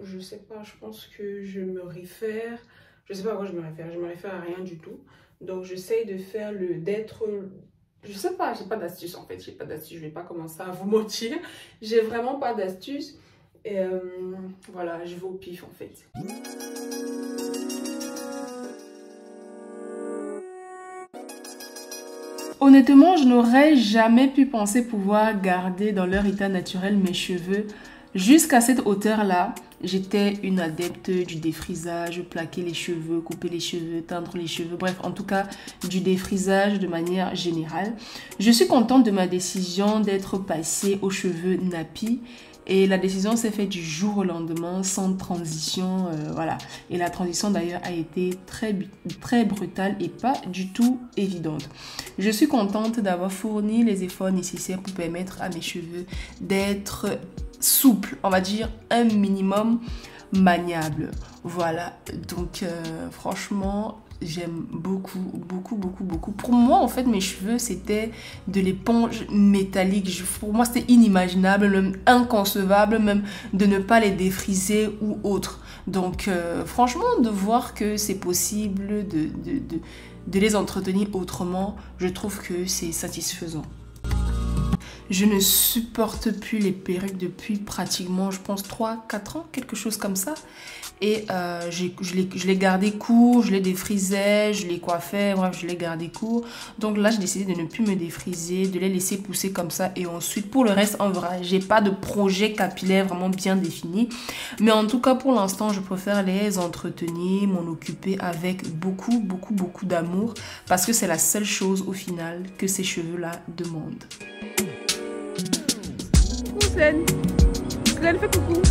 Speaker 2: Je sais pas, je pense que je me réfère. Je sais pas à quoi je me réfère. Je me réfère à rien du tout. Donc, j'essaye de faire je sais pas, j'ai pas d'astuce en fait. J'ai pas d'astuce, je vais pas commencer à vous mentir. J'ai vraiment pas d'astuce. Et voilà, je vais au pif en fait. Honnêtement, je n'aurais jamais pu penser pouvoir garder dans leur état naturel mes cheveux. Jusqu'à cette hauteur-là, j'étais une adepte du défrisage, plaquer les cheveux, couper les cheveux, teindre les cheveux, bref, en tout cas, du défrisage de manière générale. Je suis contente de ma décision d'être passée aux cheveux nappy. Et la décision s'est faite du jour au lendemain, sans transition, voilà. Et la transition d'ailleurs a été très brutale et pas du tout évidente. Je suis contente d'avoir fourni les efforts nécessaires pour permettre à mes cheveux d'être souples, on va dire un minimum maniable. Voilà, donc franchement... J'aime beaucoup. Pour moi, en fait, mes cheveux, c'était de l'éponge métallique. Pour moi, c'était inimaginable, même inconcevable, même de ne pas les défriser ou autre. Donc, franchement, de voir que c'est possible de les entretenir autrement, je trouve que c'est satisfaisant. Je ne supporte plus les perruques depuis pratiquement, je pense, 3-4 ans, quelque chose comme ça. Et je les gardais courts, je les défrisais, je les coiffais, bref, je les gardais courts. Donc là, j'ai décidé de ne plus me défriser, de les laisser pousser comme ça. Et ensuite, pour le reste, en vrai, j'ai pas de projet capillaire vraiment bien défini. Mais en tout cas, pour l'instant, je préfère les entretenir, m'en occuper avec beaucoup d'amour. Parce que c'est la seule chose, au final, que ces cheveux-là demandent. Coucou, Zen, fais coucou.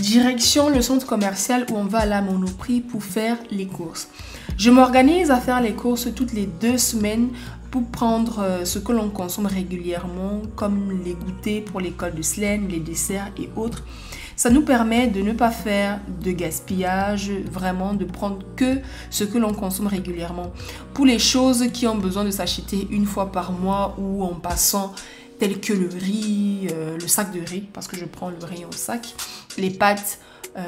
Speaker 2: Direction le centre commercial où on va à la Monoprix pour faire les courses. Je m'organise à faire les courses toutes les 2 semaines pour prendre ce que l'on consomme régulièrement, comme les goûters pour l'école de Slane, les desserts et autres. Ça nous permet de ne pas faire de gaspillage, vraiment de prendre que ce que l'on consomme régulièrement. Pour les choses qui ont besoin de s'acheter une fois par mois ou en passant, telles que le riz, le sac de riz, parce que je prends le riz en sac, les pâtes,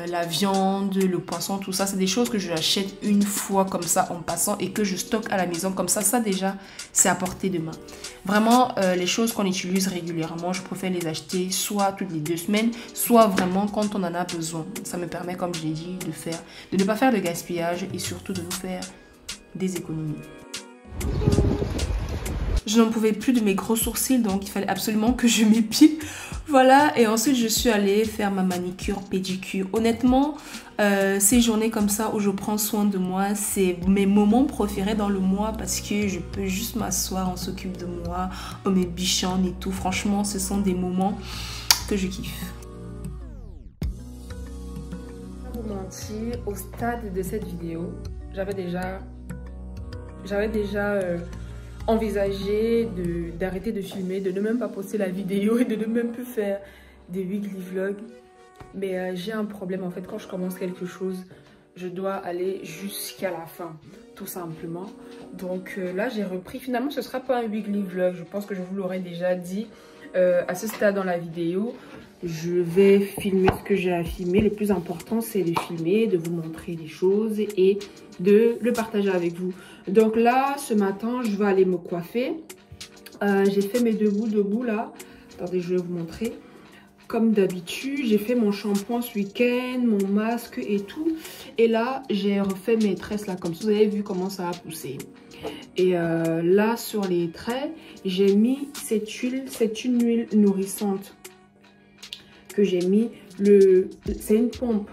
Speaker 2: la viande, le poisson, tout ça, c'est des choses que je achète une fois comme ça en passant et que je stocke à la maison comme ça déjà, c'est à portée de main. Vraiment, les choses qu'on utilise régulièrement, je préfère les acheter soit toutes les 2 semaines, soit vraiment quand on en a besoin. Ça me permet, comme je l'ai dit, de ne pas faire de gaspillage et surtout de nous faire des économies. Je n'en pouvais plus de mes gros sourcils, donc il fallait absolument que je m'épile. Voilà, et ensuite je suis allée faire ma manicure, pédicure. Honnêtement, ces journées comme ça où je prends soin de moi, c'est mes moments préférés dans le mois parce que je peux juste m'asseoir, on s'occupe de moi, on me bichonne et tout. Franchement, ce sont des moments que je kiffe.
Speaker 1: Sans vous mentir, au stade de cette vidéo, j'avais déjà envisager d'arrêter de filmer, de ne même pas poster la vidéo et de ne même plus faire des weekly vlogs. Mais j'ai un problème en fait, quand je commence quelque chose, je dois aller jusqu'à la fin, tout simplement. Donc là j'ai repris, finalement ce sera pas un weekly vlog, je pense que je vous l'aurais déjà dit à ce stade dans la vidéo. Je vais filmer ce que j'ai à filmer. Le plus important, c'est de filmer, de vous montrer des choses et de le partager avec vous. Donc là, ce matin, je vais aller me coiffer. J'ai fait mes debout là. Attendez, je vais vous montrer. Comme d'habitude, j'ai fait mon shampoing ce week-end, mon masque et tout. Et là, j'ai refait mes tresses là, comme ça. Vous avez vu comment ça a poussé. Et là, sur les traits, j'ai mis cette huile. C'est une huile nourrissante que j'ai mis. C'est une pompe.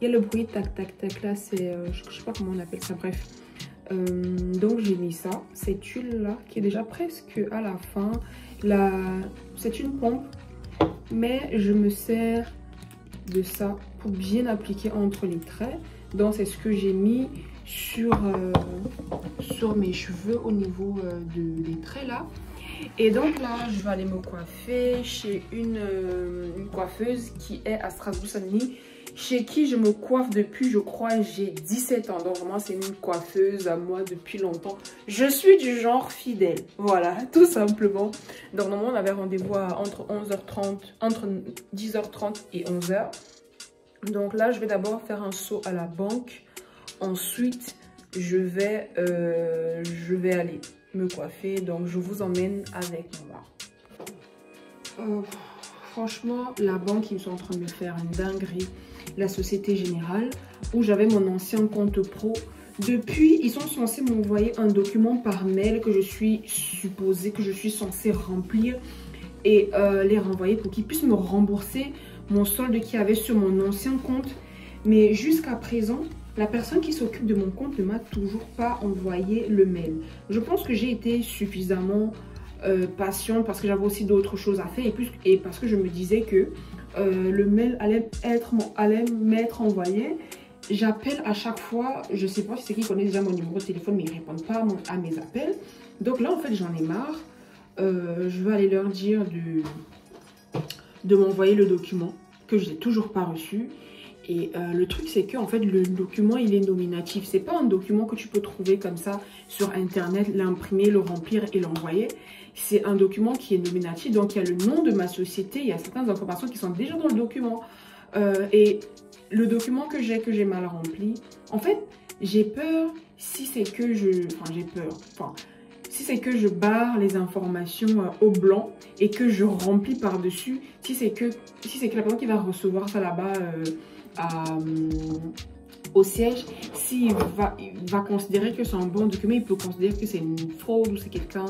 Speaker 1: Il y a le bruit tac tac tac là, c'est je sais pas comment on appelle ça, bref. Donc j'ai mis ça, cette huile là qui est déjà presque à la fin. C'est une pompe, mais je me sers de ça pour bien appliquer entre les traits. Donc c'est ce que j'ai mis sur mes cheveux au niveau des traits là. Et donc là, je vais aller me coiffer chez une coiffeuse qui est à Strasbourg-Saint-Denis, chez qui je me coiffe depuis, je crois, j'ai 17 ans. Donc vraiment, c'est une coiffeuse à moi depuis longtemps. Je suis du genre fidèle, voilà, tout simplement. Donc normalement, on avait rendez-vous entre 10h30 et 11h. Donc là, je vais d'abord faire un saut à la banque. Ensuite, je vais aller me coiffer, donc je vous emmène avec moi. Franchement, la banque, ils sont en train de me faire une dinguerie. La Société Générale, où j'avais mon ancien compte pro. Depuis, ils sont censés m'envoyer un document par mail que je suis censée remplir et les renvoyer pour qu'ils puissent me rembourser mon solde qu'il y avait sur mon ancien compte. Mais jusqu'à présent, la personne qui s'occupe de mon compte ne m'a toujours pas envoyé le mail. Je pense que j'ai été suffisamment patiente parce que j'avais aussi d'autres choses à faire et parce que je me disais que le mail allait m'être envoyé. J'appelle à chaque fois, je ne sais pas si c'est qui connaît déjà mon numéro de téléphone, mais ils ne répondent pas à mes appels. Donc là, en fait, j'en ai marre. Je vais aller leur dire de m'envoyer le document que je n'ai toujours pas reçu. Et le truc, c'est que en fait, le document, il est nominatif. C'est pas un document que tu peux trouver comme ça sur Internet, l'imprimer, le remplir et l'envoyer. C'est un document qui est nominatif. Donc, il y a le nom de ma société. Il y a certaines informations qui sont déjà dans le document. Et le document que j'ai mal rempli, en fait, j'ai peur si c'est que si c'est que je barre les informations au blanc et que je remplis par-dessus, si c'est que la personne qui va recevoir ça là-bas au siège, s'il va considérer que c'est un bon document, il peut considérer que c'est une fraude ou c'est quelqu'un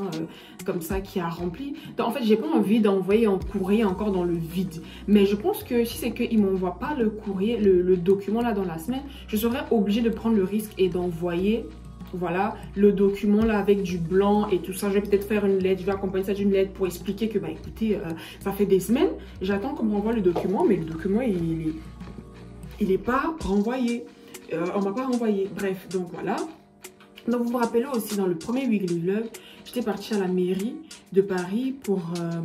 Speaker 1: comme ça qui a rempli. Donc en fait, j'ai pas envie d'envoyer un courrier encore dans le vide. Mais je pense que si c'est qu'ils m'envoient pas le courrier, le document là dans la semaine, je serais obligée de prendre le risque et d'envoyer voilà, le document là avec du blanc et tout ça. Je vais peut-être faire une lettre, je vais accompagner ça d'une lettre pour expliquer que, bah écoutez, ça fait des semaines, j'attends qu'on me renvoie le document, mais le document, il est pas renvoyé. On m'a pas renvoyé. Bref, donc voilà. Donc vous vous rappelez aussi, dans le premier Weekly Vlog, j'étais partie à la mairie de Paris pour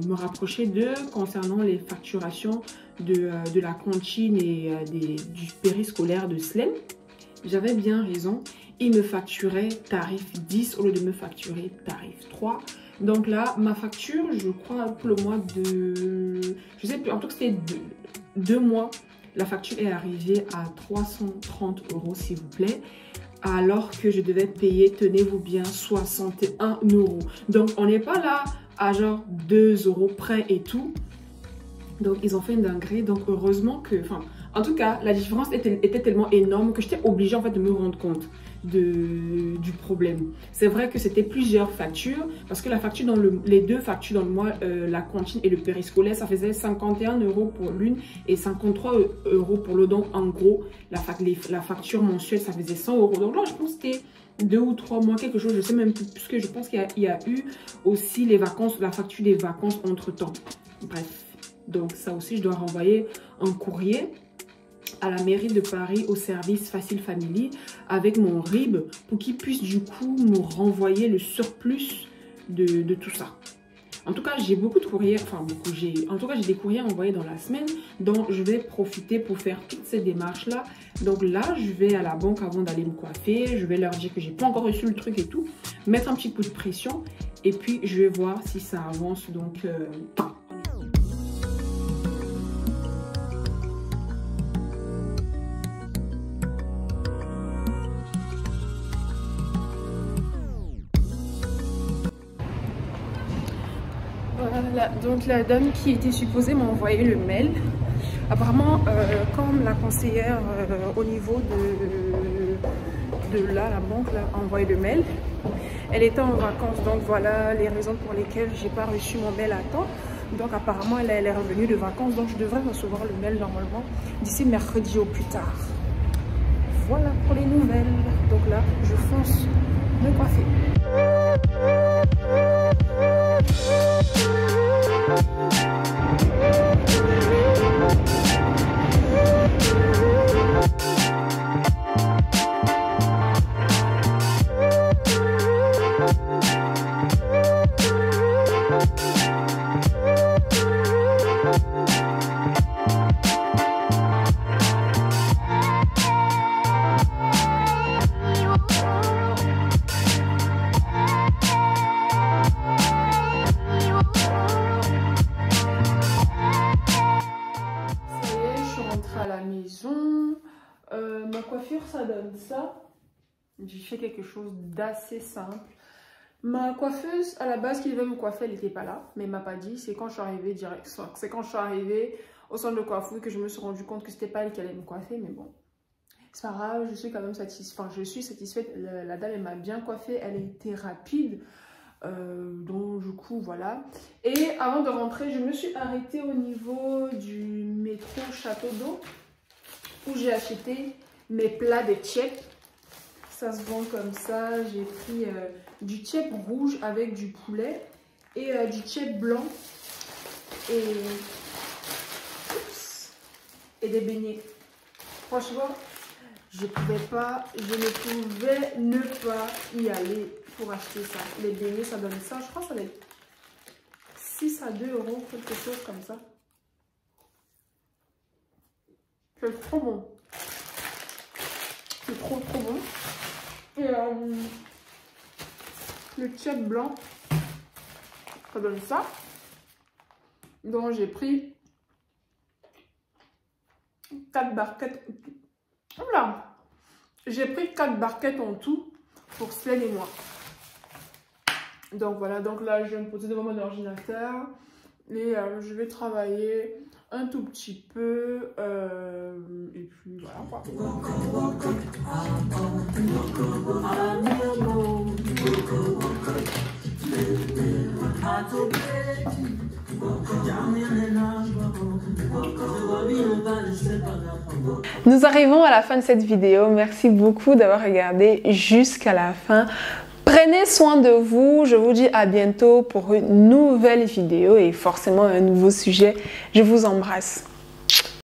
Speaker 1: me rapprocher d'eux concernant les facturations de la cantine et du périscolaire de Slem. J'avais bien raison. Ils me facturaient tarif 10 au lieu de me facturer tarif 3. Donc là, ma facture, je crois pour le mois de... Je sais plus, en tout cas c'était deux mois. La facture est arrivée à 330 € s'il vous plaît. Alors que je devais payer, tenez-vous bien, 61 €. Donc on n'est pas là à genre 2 € près et tout. Donc ils ont fait une dinguerie. Donc heureusement que... Enfin, en tout cas, la différence était tellement énorme que j'étais obligée en fait de me rendre compte du problème. C'est vrai que c'était plusieurs factures, parce que la facture dans les deux factures dans le mois, la cantine et le périscolaire, ça faisait 51 € pour l'une et 53 € pour l'autre. Donc en gros, la facture mensuelle, ça faisait 100 €. Donc là, je pense que c'était 2 ou 3 mois, quelque chose, je sais même plus, puisque je pense qu'il y a eu aussi les vacances, la facture des vacances entre temps. Bref, donc ça aussi, je dois renvoyer un courrier à la mairie de Paris au service Facile Family avec mon RIB pour qu'ils puissent du coup me renvoyer le surplus de tout ça. En tout cas, j'ai beaucoup de courriers, enfin beaucoup, en tout cas j'ai des courriers envoyés dans la semaine, donc je vais profiter pour faire toutes ces démarches là. Donc là, je vais à la banque avant d'aller me coiffer, je vais leur dire que j'ai pas encore reçu le truc et tout, mettre un petit coup de pression et puis je vais voir si ça avance. Donc
Speaker 2: voilà, donc la dame qui était supposée m'envoyer le mail, apparemment comme la conseillère au niveau de là, la banque là, a envoyé le mail, elle était en vacances, donc voilà les raisons pour lesquelles j'ai pas reçu mon mail à temps. Donc apparemment elle est revenue de vacances, donc je devrais recevoir le mail normalement d'ici mercredi au plus tard. Voilà pour les nouvelles. Donc là je fonce me coiffer. Ma coiffure, ça donne ça. J'ai fait quelque chose d'assez simple. Ma coiffeuse, à la base, qui devait me coiffer, elle n'était pas là. Mais elle m'a pas dit. C'est quand je suis arrivée direct. C'est quand je suis arrivée au centre de coiffure que je me suis rendu compte que c'était pas elle qui allait me coiffer. Mais bon, c'est pas grave. Je suis quand même satisfaite. Enfin, je suis satisfaite. La dame, elle m'a bien coiffée. Elle a été rapide. Donc du coup voilà, et avant de rentrer je me suis arrêtée au niveau du métro Château d'Eau où j'ai acheté mes plats de tchèp. Ça se vend comme ça. J'ai pris du tchèp rouge avec du poulet et du tchèp blanc et des beignets. Franchement je ne pouvais ne pas y aller pour acheter ça. Les beignets, ça donne ça. Je crois que ça va être 6 à 2 €, quelque chose comme ça. C'est trop bon. C'est trop bon. Et le tchèp blanc, ça donne ça. Donc j'ai pris 4 barquettes. Voilà. J'ai pris 4 barquettes en tout pour Slem et moi. Donc voilà, donc là je vais me poser devant mon ordinateur et je vais travailler un tout petit peu et puis voilà quoi.
Speaker 1: Nous arrivons à la fin de cette vidéo. Merci beaucoup d'avoir regardé jusqu'à la fin. Prenez soin de vous. Je vous dis à bientôt pour une nouvelle vidéo et forcément un nouveau sujet. Je vous embrasse.